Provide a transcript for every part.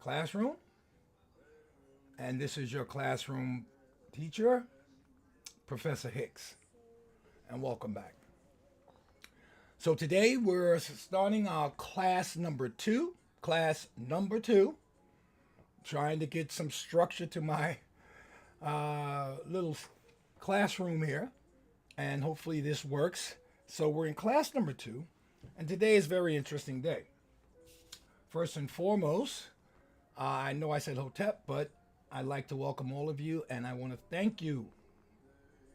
classroom, and this is your classroom teacher, Professor Hicks, and welcome back. So today we're starting our class number two, trying to get some structure to my little classroom here, and hopefully this works. So we're in class number two, and today is a very interesting day. First and foremost, I know I said Hotep, but I'd like to welcome all of you, and I want to thank you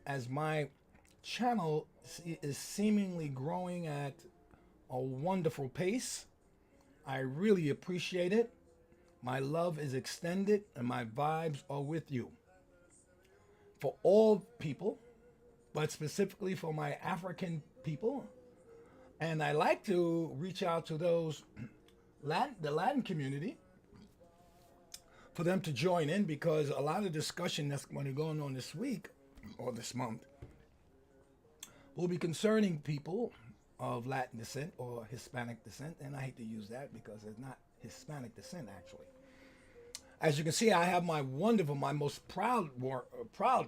as my channel is seemingly growing at a wonderful pace. I really appreciate it. My love is extended, and my vibes are with you. For all people, but specifically for my African people, and I like to reach out to those the Latin community for them to join in because a lot of discussion that's going to be going on this week or this month will be concerning people of Latin descent or Hispanic descent, and I hate to use that because it's not Hispanic descent actually. As you can see, I have my wonderful, my most proud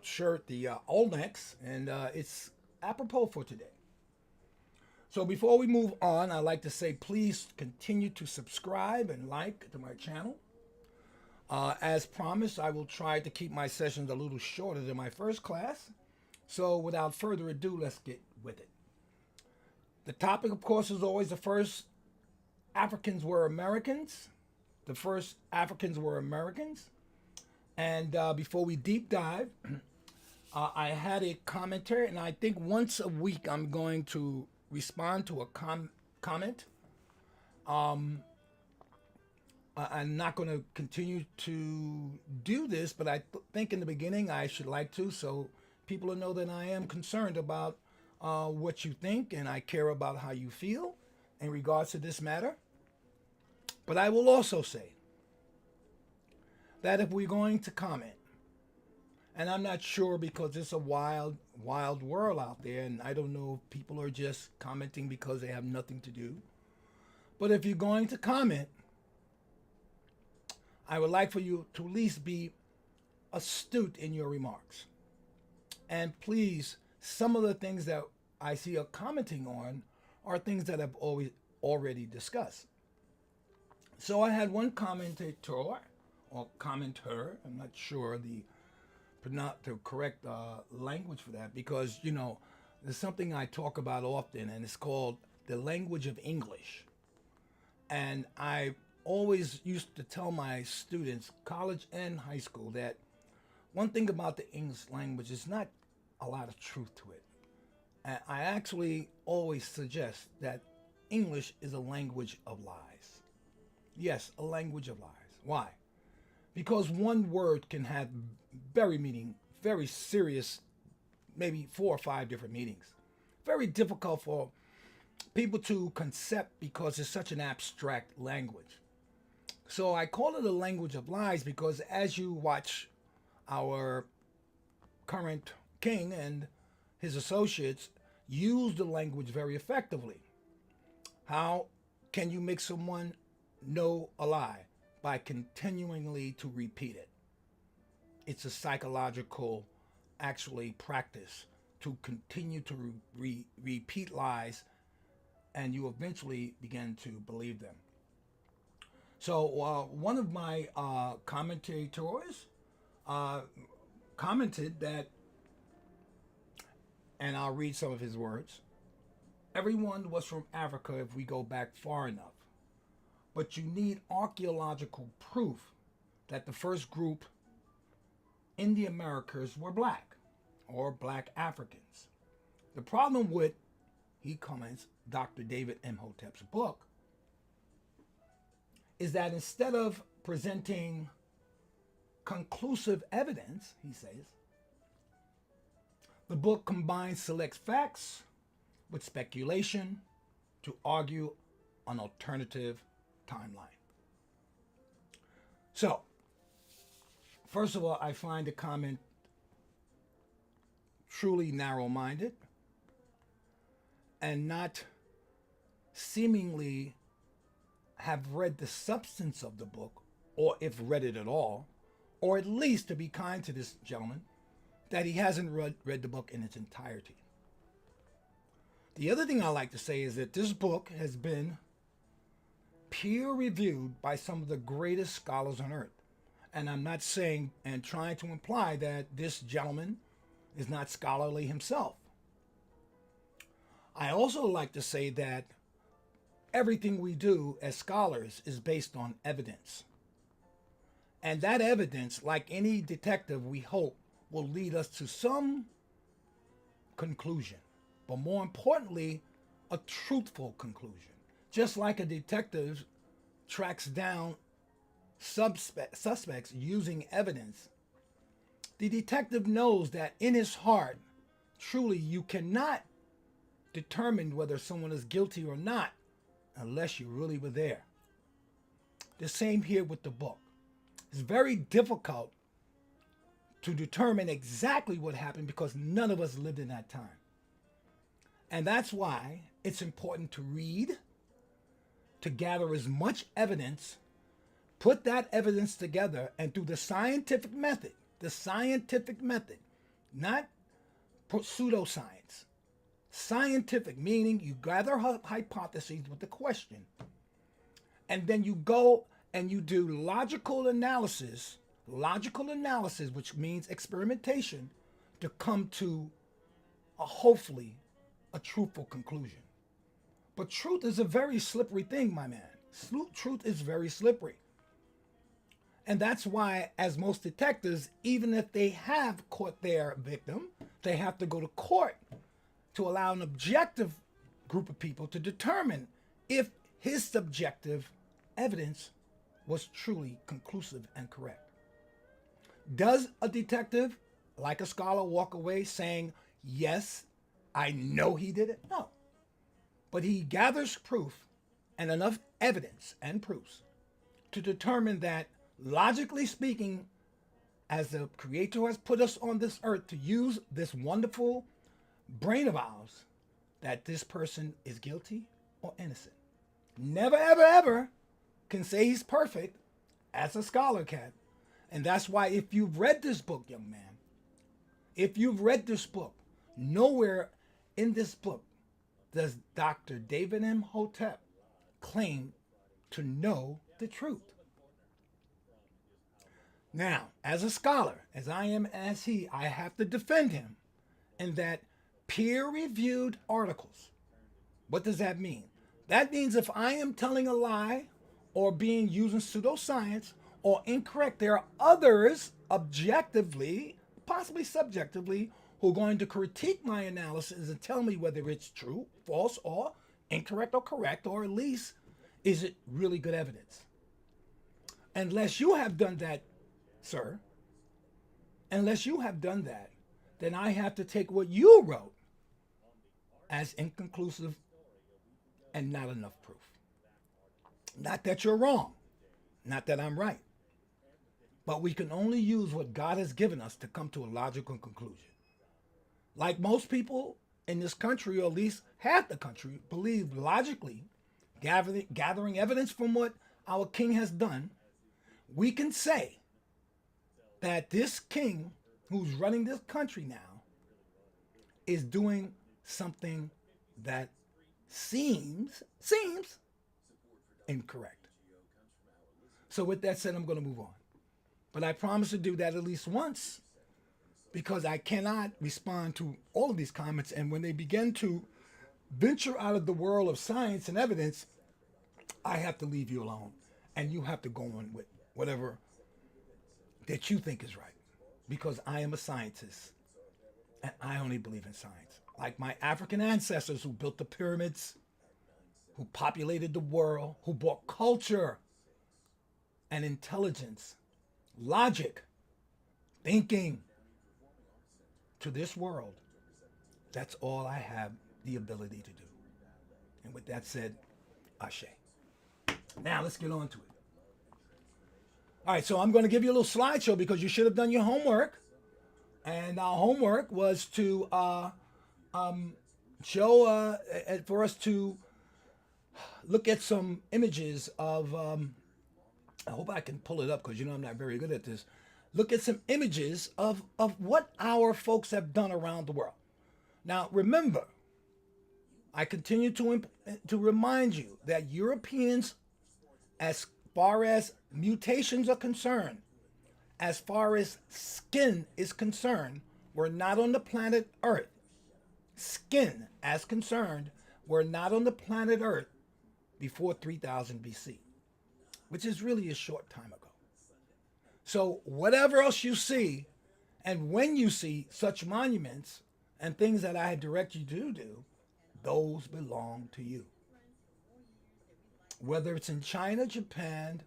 shirt, the Olmecs, and it's apropos for today. So before we move on, I'd like to say please continue to subscribe and like to my channel. As promised, I will try to keep my sessions a little shorter than my first class. So without further ado, let's get with it. The topic, of course, is always the first Africans were Americans. The first Africans were Americans. And before we deep dive, I had a commentary, and I think once a week I'm going to respond to a comment. I'm not going to continue to do this, but I think in the beginning I should like to, so people will know that I am concerned about what you think, and I care about how you feel in regards to this matter. But I will also say that if we're going to comment, and I'm not sure because it's a wild world out there, and I don't know if people are just commenting because they have nothing to do. But if you're going to comment, I would like for you to at least be astute in your remarks. And please, some of the things that I see are commenting on are things that I've already discussed. So I had one commentator or commenter, I'm not sure the correct language for that, because there's something I talk about often, and it's called the language of English. And I always used to tell my students, college and high school, that one thing about the English language is not a lot of truth to it. And I actually always suggest that English is a language of lies. Yes, a language of lies. Why? Because one word can have very serious, maybe 4 or 5 different meanings. Very difficult for people to concept because it's such an abstract language. So I call it a language of lies because as you watch our current king and his associates use the language very effectively. How can you make someone know a lie? By continually to repeat it. It's a psychological, actually, practice to continue to repeat lies, and you eventually begin to believe them. So one of my commentators commented that, and I'll read some of his words, everyone was from Africa if we go back far enough. But you need archaeological proof that the first group in the Americas were black or black Africans. The problem with, he comments, Dr. David Imhotep's book is that instead of presenting conclusive evidence, he says, the book combines select facts with speculation to argue an alternative timeline. So, first of all, I find the comment truly narrow-minded and not seemingly have read the substance of the book or if read it at all, or at least to be kind to this gentleman, that he hasn't read the book in its entirety. The other thing I like to say is that this book has been peer reviewed by some of the greatest scholars on earth. And I'm not saying and trying to imply that this gentleman is not scholarly himself. I also like to say that everything we do as scholars is based on evidence. And that evidence, like any detective, we hope will lead us to some conclusion. But more importantly, a truthful conclusion. Just like a detective tracks down suspects using evidence, the detective knows that in his heart, truly, you cannot determine whether someone is guilty or not unless you really were there. The same here with the book. It's very difficult to determine exactly what happened because none of us lived in that time. And that's why it's important to read, to gather as much evidence, put that evidence together, and through the scientific method, not pseudoscience, scientific, meaning you gather hypotheses with the question, and then you go and you do logical analysis, which means experimentation, to come to hopefully a truthful conclusion. But truth is a very slippery thing, my man. Truth is very slippery. And that's why, as most detectives, even if they have caught their victim, they have to go to court to allow an objective group of people to determine if his subjective evidence was truly conclusive and correct. Does a detective, like a scholar, walk away saying, yes, I know he did it? No. But he gathers proof and enough evidence and proofs to determine that, logically speaking, as the Creator has put us on this earth to use this wonderful brain of ours, that this person is guilty or innocent. Never, ever, ever can say he's perfect, as a scholar can. And that's why, if you've read this book, young man, nowhere in this book does Dr. David Imhotep claim to know the truth. Now, as a scholar, as I am as he, I have to defend him in that peer-reviewed articles. What does that mean? That means if I am telling a lie or using pseudoscience or incorrect, there are others objectively, possibly subjectively, who are going to critique my analysis and tell me whether it's true, false, or incorrect or correct, or at least is it really good evidence. Unless you have done that, sir, then I have to take what you wrote as inconclusive and not enough proof. Not that you're wrong, not that I'm right, but we can only use what God has given us to come to a logical conclusion. Like most people in this country, or at least half the country, believe logically, gathering evidence from what our king has done, we can say that this king who's running this country now is doing something that seems incorrect. So with that said, I'm going to move on. But I promise to do that at least once, because I cannot respond to all of these comments. And when they begin to venture out of the world of science and evidence, I have to leave you alone. And you have to go on with whatever that you think is right. Because I am a scientist. And I only believe in science. Like my African ancestors who built the pyramids, who populated the world, who brought culture and intelligence, logic, thinking to this world. That's all I have the ability to do. And with that said, Ashe. Now let's get on to it. All right, so I'm going to give you a little slideshow because you should have done your homework. And our homework was to show, for us to look at some images of I hope I can pull it up because you know I'm not very good at this. Look at some images of what our folks have done around the world. Now, remember, I continue to remind you that Europeans, as far as mutations are concerned, as far as skin is concerned, were not on the planet Earth. Skin, as concerned, were not on the planet Earth before 3000 BC, which is really a short time ago. So, whatever else you see, and when you see such monuments and things that I direct you to do, those belong to you. Whether it's in China, Japan,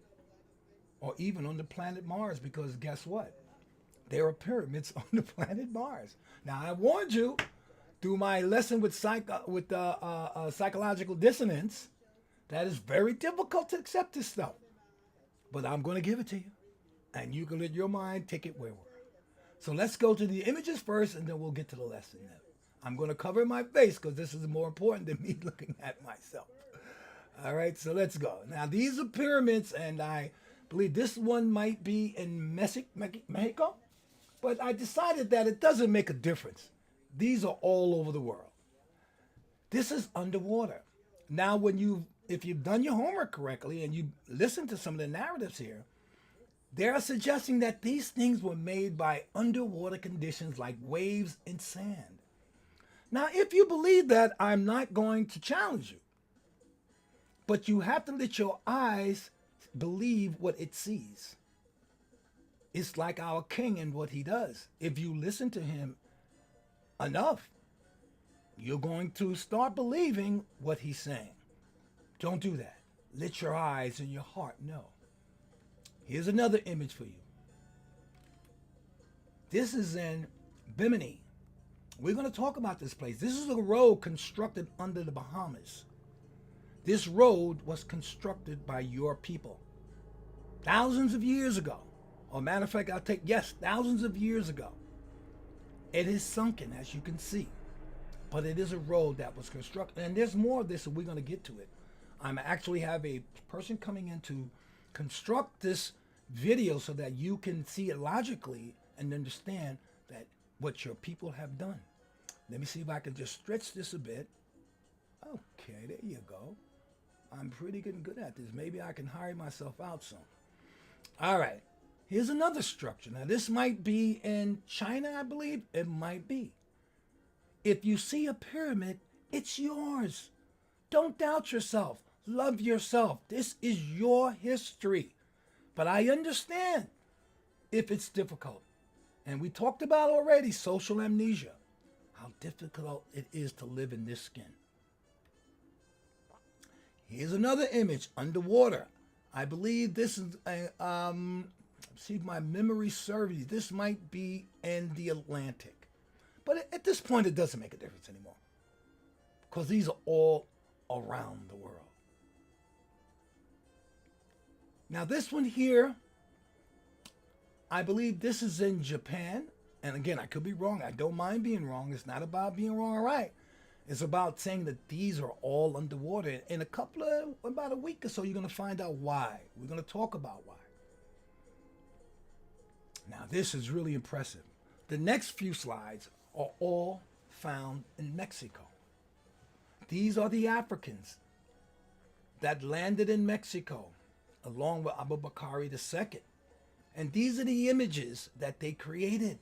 or even on the planet Mars, because guess what? There are pyramids on the planet Mars. Now, I warned you through my lesson with psychological dissonance that it's very difficult to accept this stuff. But I'm going to give it to you. And you can let your mind take it where we're. So let's go to the images first, and then we'll get to the lesson. Then I'm going to cover my face because this is more important than me looking at myself. All right, so let's go. Now, these are pyramids, and I believe this one might be in Mexico, but I decided that it doesn't make a difference. These are all over the world. This is underwater. Now, if you've done your homework correctly and you listen to some of the narratives here, they are suggesting that these things were made by underwater conditions like waves and sand. Now, if you believe that, I'm not going to challenge you. But you have to let your eyes believe what it sees. It's like our king and what he does. If you listen to him enough, you're going to start believing what he's saying. Don't do that. Let your eyes and your heart know. Here's another image for you. This is in Bimini. We're going to talk about this place. This is a road constructed under the Bahamas. This road was constructed by your people thousands of years ago. Or matter of fact, thousands of years ago. It is sunken, as you can see. But it is a road that was constructed. And there's more of this, and we're going to get to it. I'm actually have a person coming in to construct this video so that you can see it logically and understand that what your people have done. Let me see if I can just stretch this a bit. Okay, there you go. I'm pretty good at this. Maybe I can hire myself out soon. All right. Here's another structure. Now, this might be in China, I believe. It might be. If you see a pyramid, it's yours. Don't doubt yourself. Love yourself. This is your history. But I understand if it's difficult. And we talked about already social amnesia, how difficult it is to live in this skin. Here's another image underwater. I believe this is see if my memory serves me. This might be in the Atlantic. But at this point, it doesn't make a difference anymore. Because these are all around the world. Now, this one here, I believe this is in Japan. And again, I could be wrong. I don't mind being wrong. It's not about being wrong or right. It's about saying that these are all underwater. In about a week or so, you're going to find out why. We're going to talk about why. Now, this is really impressive. The next few slides are all found in Mexico. These are the Africans that landed in Mexico along with Abubakar II. And these are the images that they created,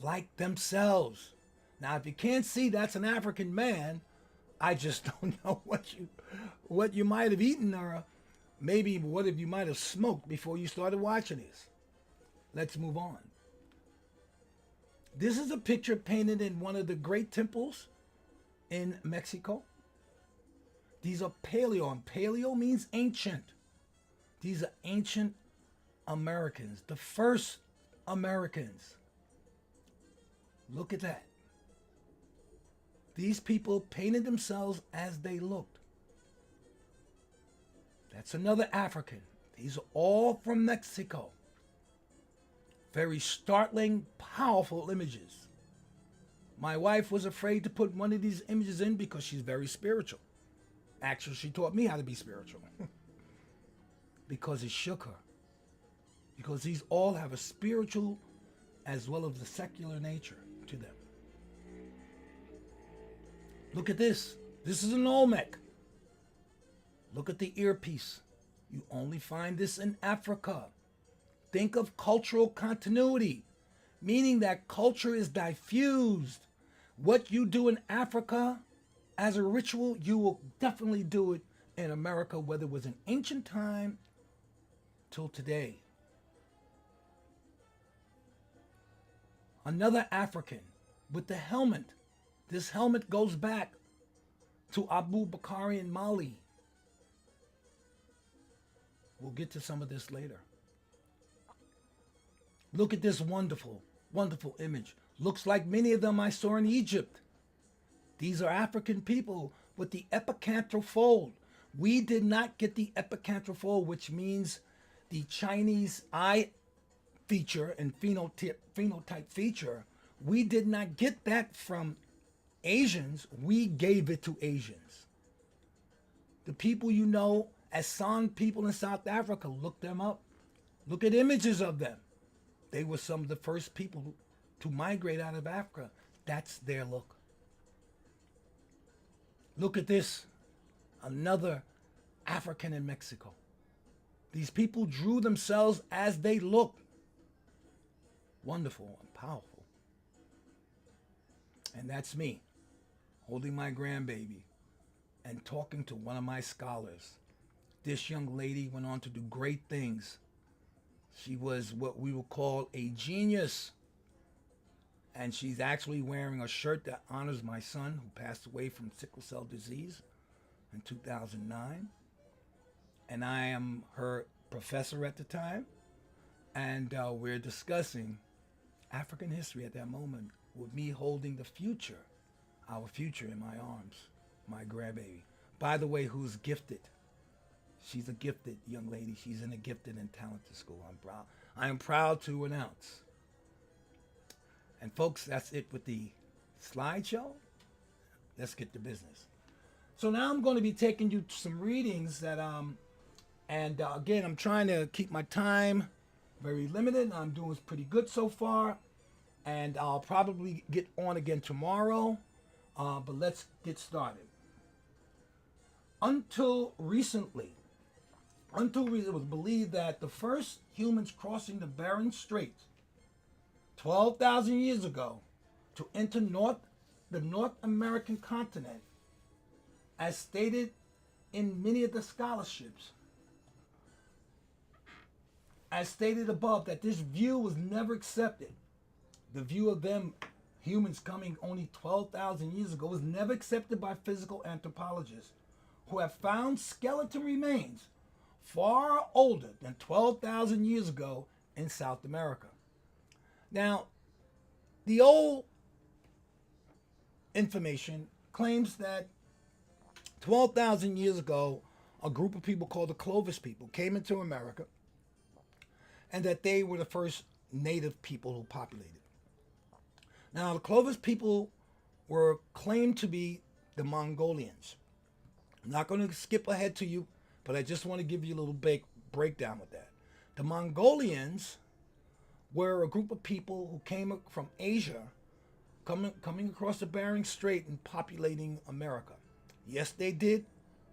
like themselves. Now, if you can't see that's an African man, I just don't know what you might have eaten or maybe what you might have smoked before you started watching this. Let's move on. This is a picture painted in one of the great temples in Mexico. These are paleo, and paleo means ancient. These are ancient Americans, the first Americans. Look at that. These people painted themselves as they looked. That's another African. These are all from Mexico. Very startling, powerful images. My wife was afraid to put one of these images in because she's very spiritual. Actually, she taught me how to be spiritual. because it shook her. Because these all have a spiritual as well as a secular nature to them. Look at this. This is an Olmec. Look at the earpiece. You only find this in Africa. Think of cultural continuity, meaning that culture is diffused. What you do in Africa as a ritual, you will definitely do it in America, whether it was in ancient time till today. Another African with the helmet. This helmet goes back to Abu Bakr in Mali. We'll get to some of this later. Look at this wonderful, wonderful image. Looks like many of them I saw in Egypt. These are African people with the epicantral fold. We did not get the epicantral fold, which means the Chinese eye feature and phenotype feature. We did not get that from Asians. We gave it to Asians. The people you know as San people in South Africa, look them up. Look at images of them. They were some of the first people to migrate out of Africa. That's their look. Look at this. Another African in Mexico. These people drew themselves as they looked. Wonderful and powerful. And that's me, holding my grandbaby and talking to one of my scholars. This young lady went on to do great things. She was what we would call a genius. And she's actually wearing a shirt that honors my son, who passed away from sickle cell disease in 2009. And I am her professor at the time. And we're discussing African history at that moment, with me holding the future, our future in my arms, my grandbaby. By the way, who's gifted. She's a gifted young lady. She's in a gifted and talented school. I am proud to announce. And folks, that's it with the slideshow. Let's get to business. So now I'm going to be taking you to some readings that, again, I'm trying to keep my time very limited. I'm doing pretty good so far. And I'll probably get on again tomorrow. But let's get started. Until recently, it was believed that the first humans crossing the Bering Strait 12,000 years ago to enter the North American continent, as stated in many of the scholarships, as stated above, that this view was never accepted. The view of them, humans coming only 12,000 years ago, was never accepted by physical anthropologists who have found skeleton remains far older than 12,000 years ago in South America. Now, the old information claims that 12,000 years ago, a group of people called the Clovis people came into America, and that they were the first native people who populated. Now, the Clovis people were claimed to be the Mongolians. I'm not going to skip ahead to you, but I just want to give you a little breakdown with that. The Mongolians were a group of people who came from Asia, coming across the Bering Strait and populating America. Yes, they did,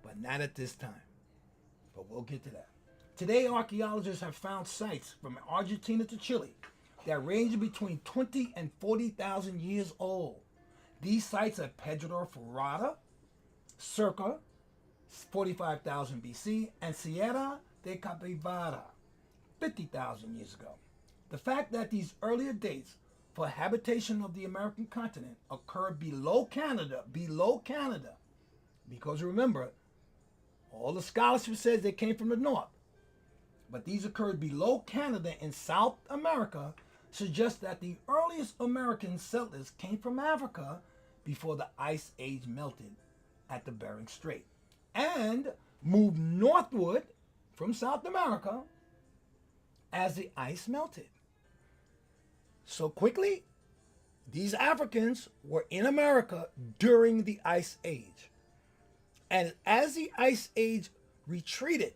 but not at this time. But we'll get to that. Today, archaeologists have found sites from Argentina to Chile that range between 20 and 40,000 years old. These sites are Pedro Ferrada, circa 45,000 BC, and Sierra de Capivara, 50,000 years ago. The fact that these earlier dates for habitation of the American continent occur below Canada, because remember, all the scholarship says they came from the north, but these occurred below Canada in South America, suggests that the earliest American settlers came from Africa before the Ice Age melted at the Bering Strait and moved northward from South America as the ice melted. So quickly, these Africans were in America during the Ice Age. And as the Ice Age retreated,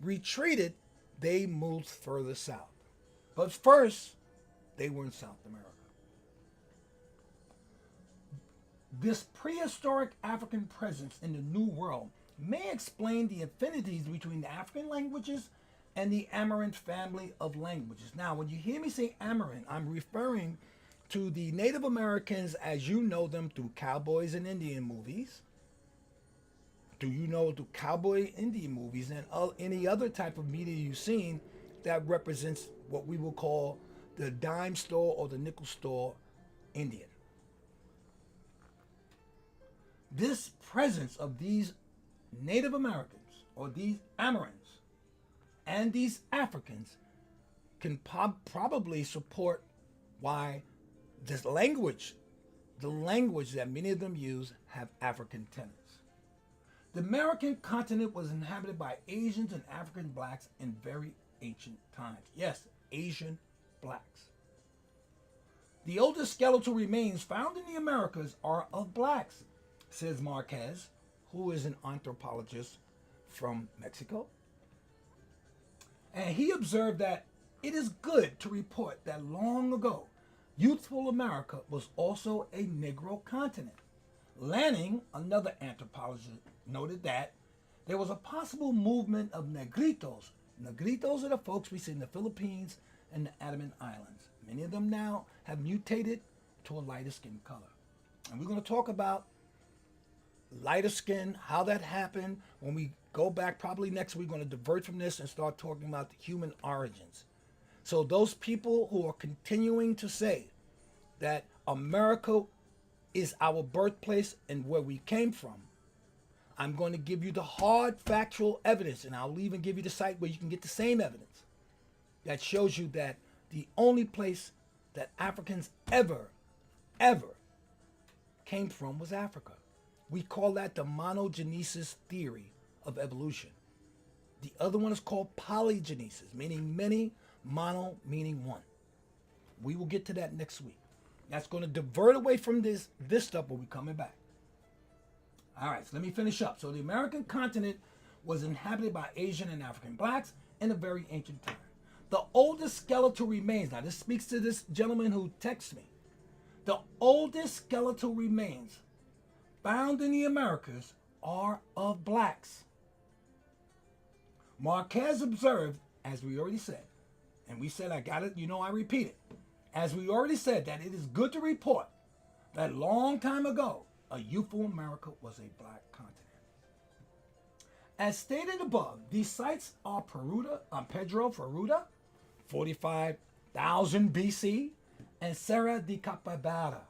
retreated, they moved further south. But first, they were in South America. This prehistoric African presence in the New World may explain the affinities between the African languages and the Amarant family of languages. Now, when you hear me say Amarant, I'm referring to the Native Americans as you know them through cowboys and Indian movies. Do you know through cowboy Indian movies and any other type of media you've seen that represents what we will call the dime store or the nickel store Indian? This presence of these Native Americans or these Amarants and these Africans can probably support why this language, the language that many of them use, have African tenets. The American continent was inhabited by Asians and African blacks in very ancient times. Yes, Asian blacks. The oldest skeletal remains found in the Americas are of blacks, says Marquez, who is an anthropologist from Mexico. And he observed that it is good to report that long ago, youthful America was also a Negro continent. Lanning, another anthropologist, noted that there was a possible movement of Negritos. Negritos are the folks we see in the Philippines and the Andaman Islands. Many of them now have mutated to a lighter skin color. And we're going to talk about lighter skin, how that happened. When we go back, probably next week, we're going to divert from this and start talking about the human origins. So those people who are continuing to say that America is our birthplace and where we came from, I'm going to give you the hard factual evidence, and I'll even give you the site where you can get the same evidence that shows you that the only place that Africans ever came from was Africa. We call that the monogenesis theory of evolution. The other one is called polygenesis, meaning many, mono meaning one. We will get to that next week. That's going to divert away from this stuff, but we're coming back. All right, so let me finish up. So the American continent was inhabited by Asian and African blacks in a very ancient time. The oldest skeletal remains, now this speaks to this gentleman who texts me. The oldest skeletal remains found in the Americas are of blacks. Marquez observed, as we already said, and we said, I got it, I repeat it. As we already said, that it is good to report that long time ago, a youthful America was a black continent. As stated above, these sites are Pedro Furuta, 45,000 BC, and Serra de Capibara,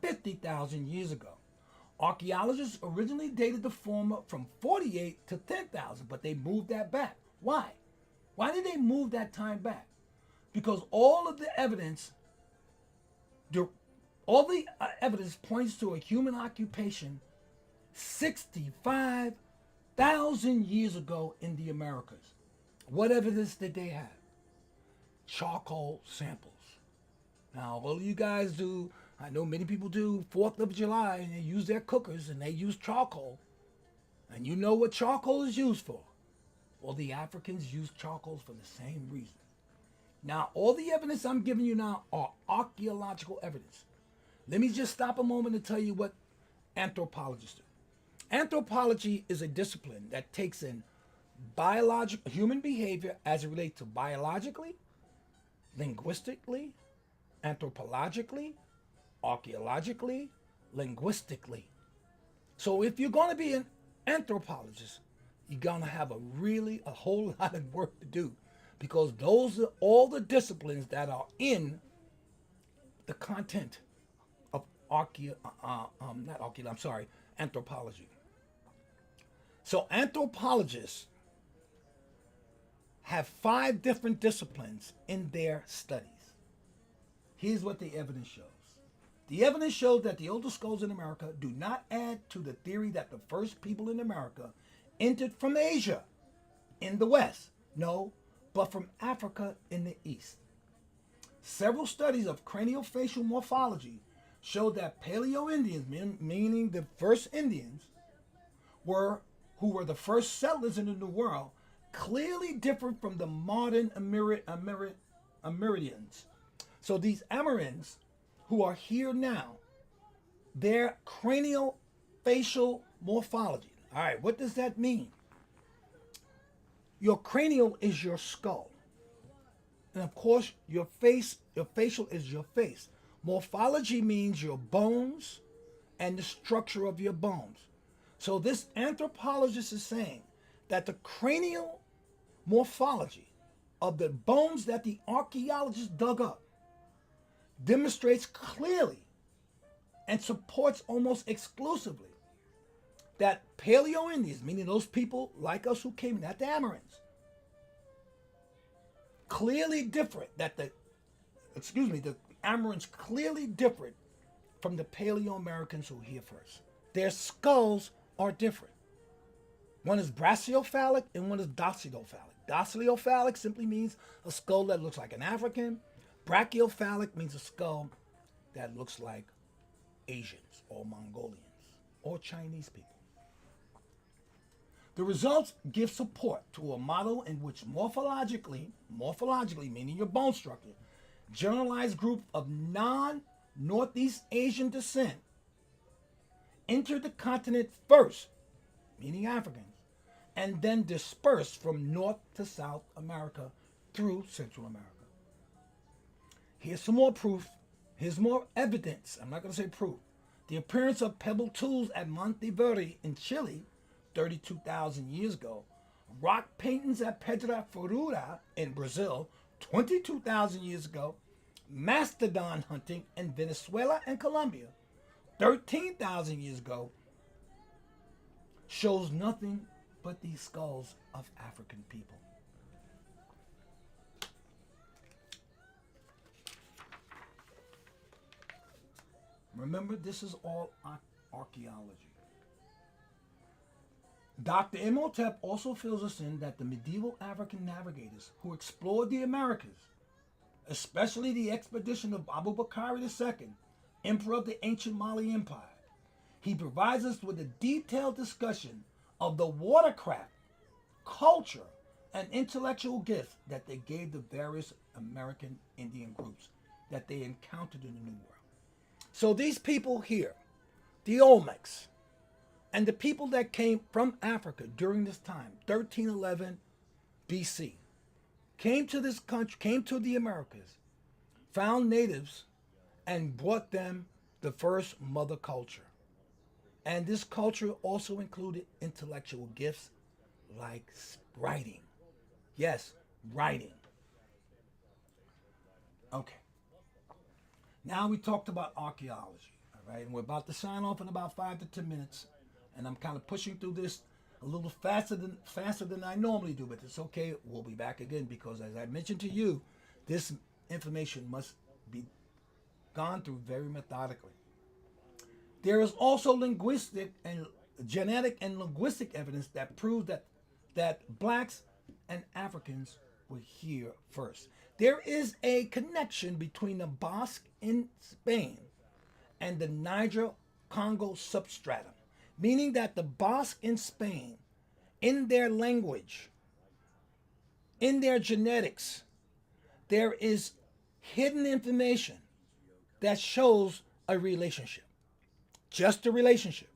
50,000 years ago. Archaeologists originally dated the former from 48 to 10,000, but they moved that back. Why? Why did they move that time back? Because all of the evidence, points to a human occupation 65,000 years ago in the Americas. What evidence did they have? Charcoal samples. Now, all of you guys do, I know many people do 4th of July and they use their cookers and they use charcoal. And you know what charcoal is used for. Well, the Africans used charcoals for the same reason. Now, all the evidence I'm giving you now are archaeological evidence. Let me just stop a moment and tell you what anthropologists do. Anthropology is a discipline that takes in human behavior as it relates to biologically, linguistically, anthropologically, archaeologically, linguistically. So if you're going to be an anthropologist, you're going to have a whole lot of work to do, because those are all the disciplines that are in the content of anthropology. So anthropologists have 5 different disciplines in their studies. Here's what the evidence shows. The evidence shows that the oldest skulls in America do not add to the theory that the first people in America entered from Asia in the West. No, but from Africa in the East. Several studies of craniofacial morphology show that Paleo-Indians, meaning the first Indians, who were the first settlers in the New World, clearly different from the modern Amerindians. So these Americans who are here now, their cranial facial morphology. All right, what does that mean? Your cranial is your skull. And of course, your facial is your face. Morphology means your bones and the structure of your bones. So this anthropologist is saying that the cranial morphology of the bones that the archaeologists dug up demonstrates clearly and supports almost exclusively that Paleo-Indians, meaning those people like us who came, not the Americans, clearly different, the Americans clearly different from the Paleo-Americans who were here first. Their skulls are different. One is brachiocephalic and one is dactylocephalic. Dactylocephalic simply means a skull that looks like an African. Brachiocephalic means a skull that looks like Asians or Mongolians or Chinese people. The results give support to a model in which morphologically meaning your bone structure, generalized group of non-Northeast Asian descent entered the continent first, meaning Africans, and then dispersed from North to South America through Central America. Here's some more proof. Here's more evidence. I'm not going to say proof. The appearance of pebble tools at Monteverde in Chile 32,000 years ago, rock paintings at Pedra Furura in Brazil 22,000 years ago, mastodon hunting in Venezuela and Colombia 13,000 years ago shows nothing but these skulls of African people. Remember, this is all archaeology. Dr. Imhotep also fills us in that the medieval African navigators who explored the Americas, especially the expedition of Abubakar II, emperor of the ancient Mali Empire, he provides us with a detailed discussion of the watercraft, culture, and intellectual gifts that they gave the various American Indian groups that they encountered in the New World. So these people here, the Olmecs, and the people that came from Africa during this time, 1311 BC, came to this country, came to the Americas, found natives, and brought them the first mother culture. And this culture also included intellectual gifts like writing. Yes, writing. Okay. Now we talked about archaeology, all right? And we're about to sign off in about 5 to 10 minutes. And I'm kind of pushing through this a little faster than I normally do, but it's okay. We'll be back again because, as I mentioned to you, this information must be gone through very methodically. There is also linguistic and genetic and linguistic evidence that proves that blacks and Africans were here first. There is a connection between the Basque in Spain and the Niger-Congo substratum, meaning that the Basque in Spain, in their language, in their genetics, there is hidden information that shows a relationship. Just a relationship.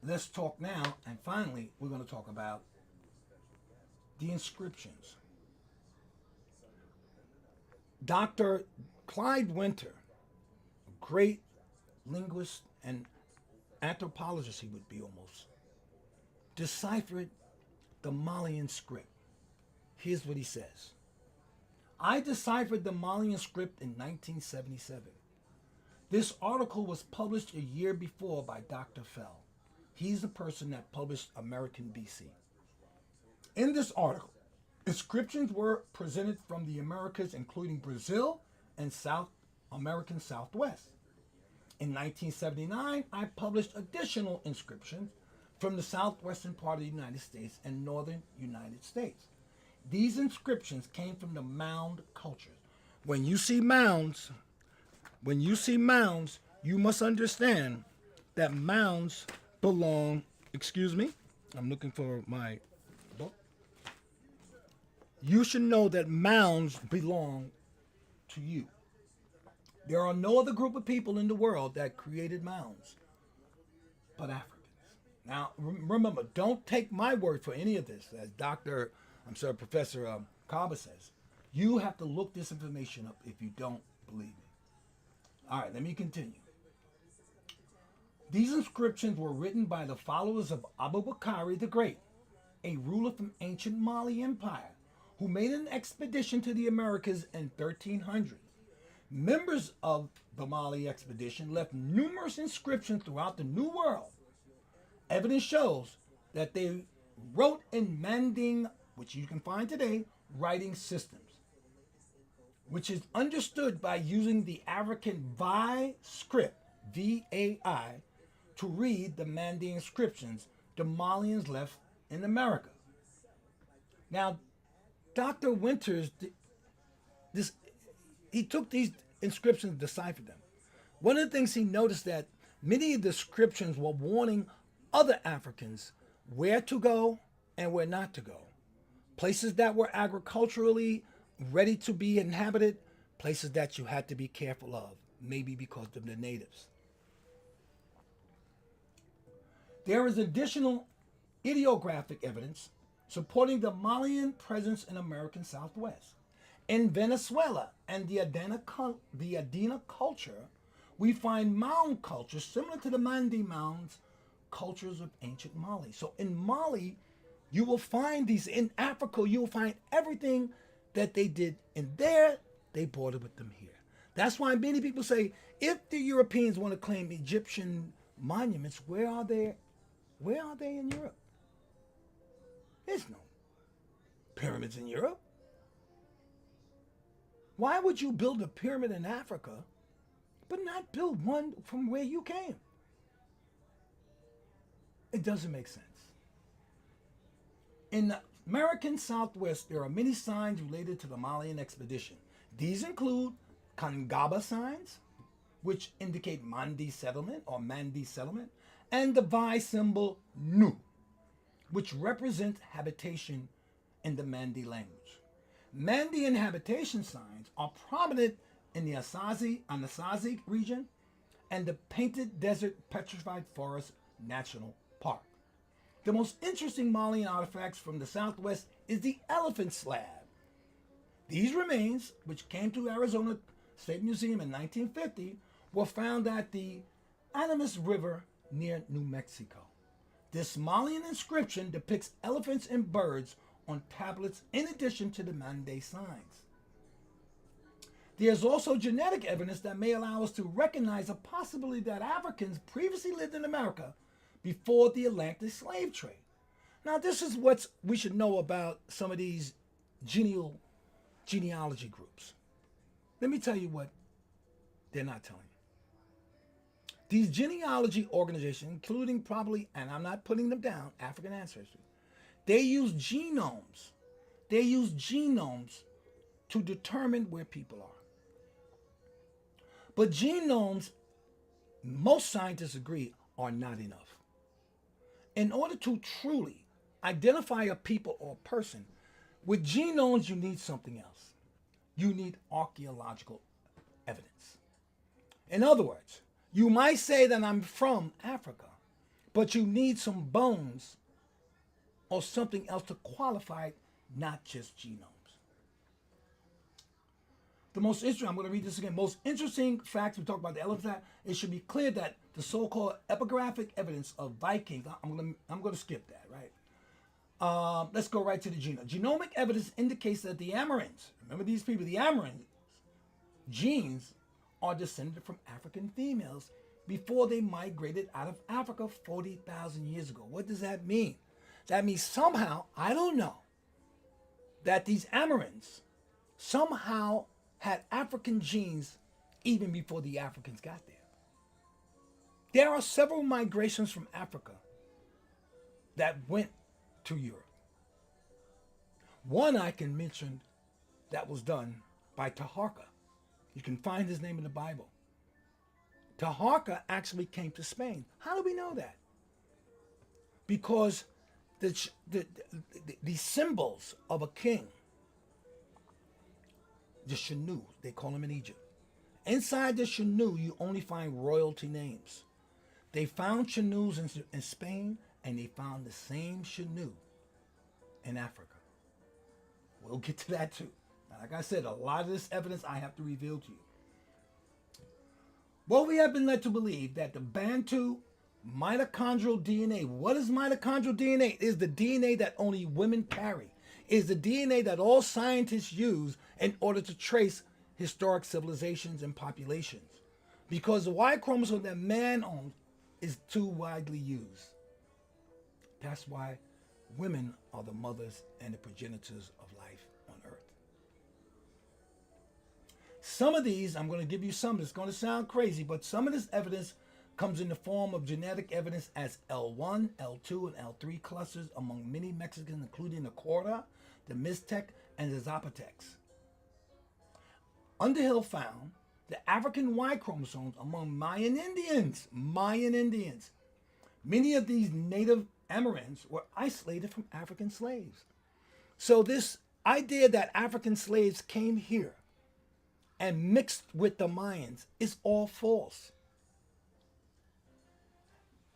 Let's talk now, and finally, we're going to talk about the inscriptions. Dr. Clyde Winter, a great linguist and anthropologist, he would be almost, deciphered the Malian script. Here's what he says. I deciphered the Malian script in 1977. This article was published a year before by Dr. Fell. He's the person that published American BC. In this article, inscriptions were presented from the Americas, including Brazil and South American Southwest. In 1979, I published additional inscriptions from the southwestern part of the United States and northern United States. These inscriptions came from the mound cultures. When you see mounds, you must understand that mounds belong, excuse me, I'm looking for my book. You should know that mounds belong to you. There are no other group of people in the world that created mounds but Africans. Now, remember, don't take my word for any of this. As Professor Kaba says, you have to look this information up if you don't believe me. All right, let me continue. These inscriptions were written by the followers of Abu Bakr the Great, a ruler from ancient Mali Empire, who made an expedition to the Americas in 1300. Members of the Mali expedition left numerous inscriptions throughout the New World. Evidence shows that they wrote in Manding, which you can find today, writing systems, which is understood by using the African Vai script, VAI, to read the Manding inscriptions the Malians left in America. Now, Dr. Winters, he took these inscriptions and deciphered them. One of the things he noticed that many of the inscriptions were warning other Africans where to go and where not to go. Places that were agriculturally ready to be inhabited, places that you had to be careful of, maybe because of the natives. There is additional ideographic evidence supporting the Malian presence in American Southwest. In Venezuela and the Andina culture, we find mound cultures similar to the Mandi mounds cultures of ancient Mali. So in Mali, you will find these. In Africa, you will find everything that they did in there, they brought it with them here. That's why many people say, if the Europeans want to claim Egyptian monuments, where are they? Where are they in Europe? There's no pyramids in Europe. Why would you build a pyramid in Africa, but not build one from where you came? It doesn't make sense. In the American Southwest, there are many signs related to the Malian expedition. These include Kangaba signs, which indicate Mandi settlement or Mandi settlement, and the Vai symbol Nu, which represents habitation in the Mandi language. Mandean habitation signs are prominent in the Anasazi region and the Painted Desert Petrified Forest National Park. The most interesting Malian artifacts from the Southwest is the elephant slab. These remains, which came to Arizona State Museum in 1950, were found at the Animas River near New Mexico. This Malian inscription depicts elephants and birds on tablets in addition to the Mande signs. There's also genetic evidence that may allow us to recognize a possibility that Africans previously lived in America before the Atlantic slave trade. Now, this is what we should know about some of these genealogy groups. Let me tell you what they're not telling you. These genealogy organizations, including probably, and I'm not putting them down, African ancestry, they use genomes. They use genomes to determine where people are. But genomes, most scientists agree, are not enough. In order to truly identify a people or a person, with genomes you need something else. You need archaeological evidence. In other words, you might say that I'm from Africa, but you need some bones or something else to qualify it, not just genomes. The most interesting, I'm going to read this again. Most interesting facts, we talk about the elephant, it should be clear that the so-called epigraphic evidence of Vikings, I'm going to skip that, right? Let's go right to the genome. Genomic evidence indicates that the Amerinds, remember these people, the Amerinds, genes are descended from African females before they migrated out of Africa 40,000 years ago. What does that mean? That means somehow, I don't know, that these Amerinds somehow had African genes even before the Africans got there. There are several migrations from Africa that went to Europe. One I can mention that was done by Taharqa. You can find his name in the Bible. Taharqa actually came to Spain. How do we know that? Because the symbols of a king, the Shanu, they call them in Egypt. Inside the Shanu, you only find royalty names. They found Shanus in Spain, and they found the same Shanu in Africa. We'll get to that too. Like I said, a lot of this evidence I have to reveal to you. Well, we have been led to believe that the Bantu mitochondrial DNA, what is mitochondrial DNA? It is the DNA that only women carry. It is the DNA that all scientists use in order to trace historic civilizations and populations. Because the Y chromosome that man owns is too widely used. That's why women are the mothers and the progenitors of life on Earth. Some of these, I'm going to give you some, it's going to sound crazy, but some of this evidence comes in the form of genetic evidence as L1, L2, and L3 clusters among many Mexicans, including the Cora, the Mixtec, and the Zapotecs. Underhill found the African Y chromosomes among Mayan Indians. Many of these native Americans were isolated from African slaves. So this idea that African slaves came here and mixed with the Mayans is all false.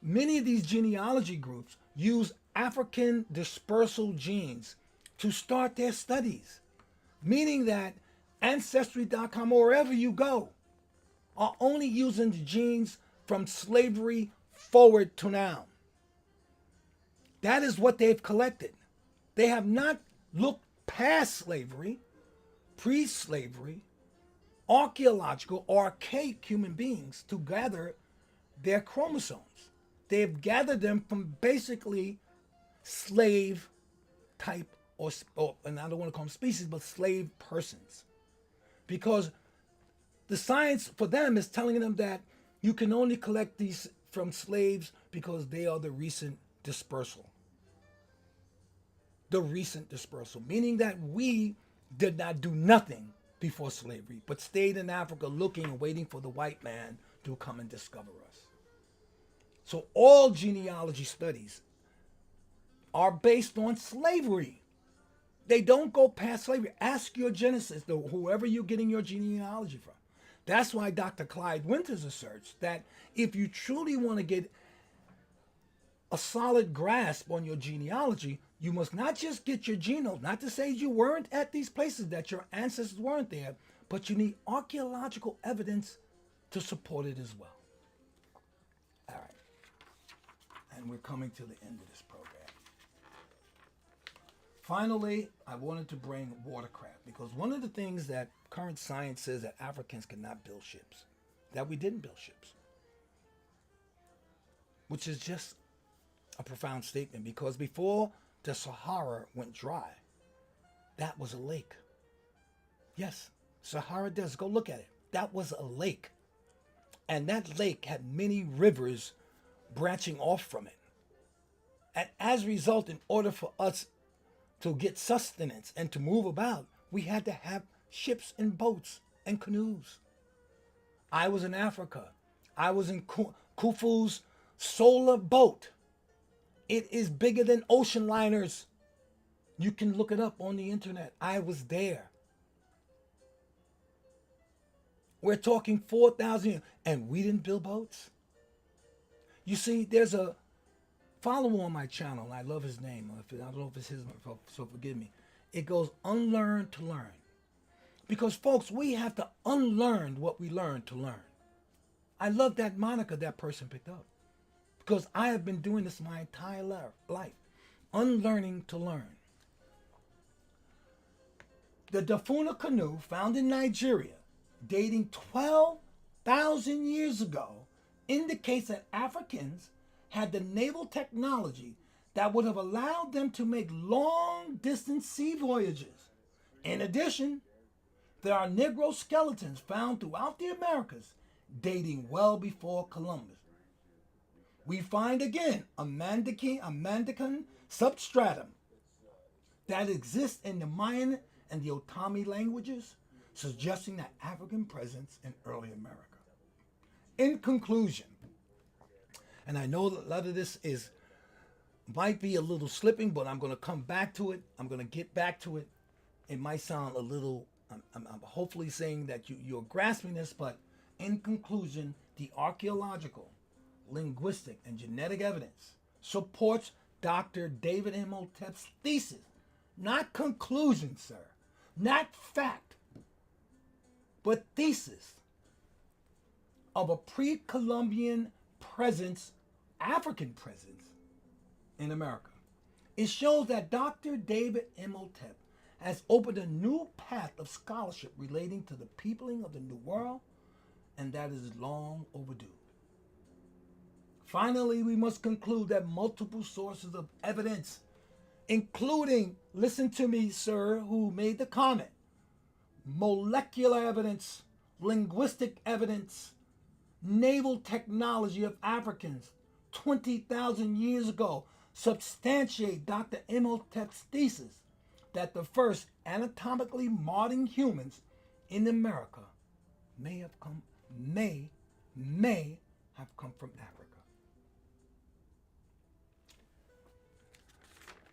Many of these genealogy groups use African dispersal genes to start their studies, meaning that Ancestry.com or wherever you go are only using the genes from slavery forward to now. That is what they've collected. They have not looked past slavery, pre-slavery, archaeological or archaic human beings to gather their chromosomes. They have gathered them from basically slave type or and I don't want to call them species, but slave persons. Because the science for them is telling them that you can only collect these from slaves because they are the recent dispersal. The recent dispersal, meaning that we did not do nothing before slavery, but stayed in Africa looking and waiting for the white man to come and discover us. So all genealogy studies are based on slavery. They don't go past slavery. Ask your genesis, whoever you're getting your genealogy from. That's why Dr. Clyde Winters asserts that if you truly want to get a solid grasp on your genealogy, you must not just get your genome, not to say you weren't at these places, that your ancestors weren't there, but you need archaeological evidence to support it as well. All right. And we're coming to the end of this program. Finally, I wanted to bring watercraft because one of the things that current science says that Africans cannot build ships, that we didn't build ships, which is just a profound statement because before the Sahara went dry, that was a lake. Yes, Sahara Desert, go look at it. That was a lake. And that lake had many rivers branching off from it. And as a result, in order for us to get sustenance and to move about, we had to have ships and boats and canoes. I was in Africa. I was in Khufu's solar boat. It is bigger than ocean liners. You can look it up on the internet. I was there. We're talking 4,000 years, and we didn't build boats. You see, there's a follow on my channel. I love his name. I don't know if it's his, so forgive me. It goes unlearn to learn. Because, folks, we have to unlearn what we learned to learn. I love that moniker that person picked up. Because I have been doing this my entire life. Unlearning to learn. The Dafuna canoe found in Nigeria, dating 12,000 years ago, indicates that Africans had the naval technology that would have allowed them to make long-distance sea voyages. In addition, there are Negro skeletons found throughout the Americas dating well before Columbus. We find again a Mandekan substratum that exists in the Mayan and the Otami languages, suggesting that African presence in early America. In conclusion, and I know that a lot of this might be a little slipping, but I'm going to come back to it. I'm going to get back to it. It might sound a little, I'm hopefully saying that you're grasping this, but in conclusion, the archaeological, linguistic, and genetic evidence supports Dr. David Imhotep's thesis, not conclusion, sir, not fact, but thesis of a pre-Columbian presence, African presence in America. It shows that Dr. David Imhotep has opened a new path of scholarship relating to the peopling of the New World, and that is long overdue. Finally, we must conclude that multiple sources of evidence, including, listen to me, sir, who made the comment, molecular evidence, linguistic evidence, naval technology of Africans 20,000 years ago, substantiate Dr. Imhotep's thesis that the first anatomically modern humans in America may have come from Africa.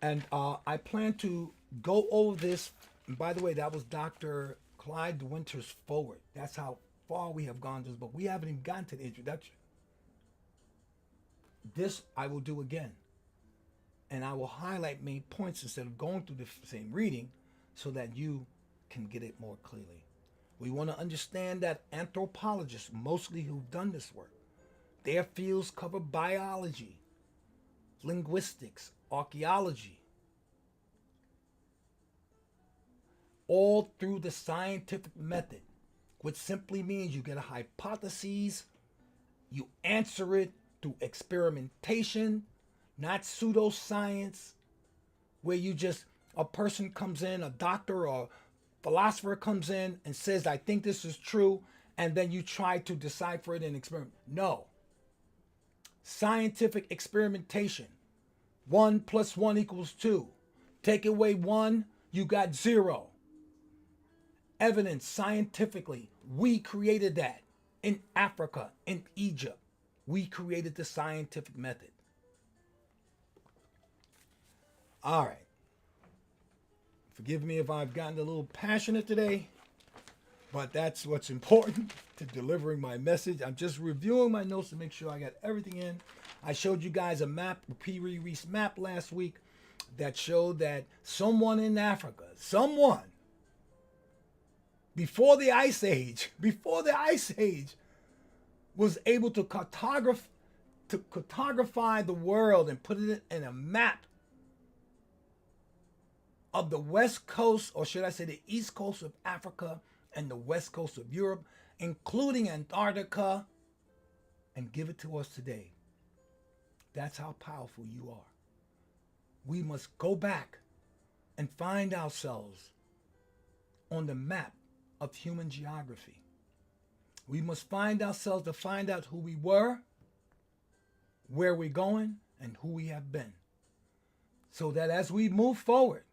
And I plan to go over this. And by the way, that was Dr. Clyde de Winters forward. That's how far we have gone this book. We haven't even gotten to the introduction. This I will do again. And I will highlight main points instead of going through the same reading so that you can get it more clearly. We want to understand that anthropologists, mostly who've done this work, their fields cover biology, linguistics, archaeology, all through the scientific method, which simply means you get a hypothesis, you answer it through experimentation, not pseudoscience, where a person comes in, a doctor or philosopher comes in and says, I think this is true, and then you try to decipher it and experiment. No. Scientific experimentation. 1 + 1 = 2. Take away 1, you got 0. Evidence scientifically. We created that in Africa, in Egypt. We created the scientific method. All right. Forgive me if I've gotten a little passionate today, but that's what's important to delivering my message. I'm just reviewing my notes to make sure I got everything in. I showed you guys a map, a Piri Reis map last week that showed that someone in Africa, before the Ice Age, was able to cartography the world and put it in a map of the west coast, or should I say the east coast of Africa and the west coast of Europe, including Antarctica, and give it to us today. That's how powerful you are. We must go back and find ourselves on the map of human geography. We must find ourselves to find out who we were, where we're going, and who we have been. So that as we move forward,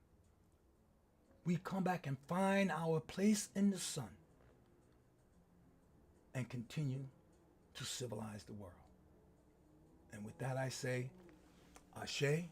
we come back and find our place in the sun and continue to civilize the world. And with that I say, Ashe.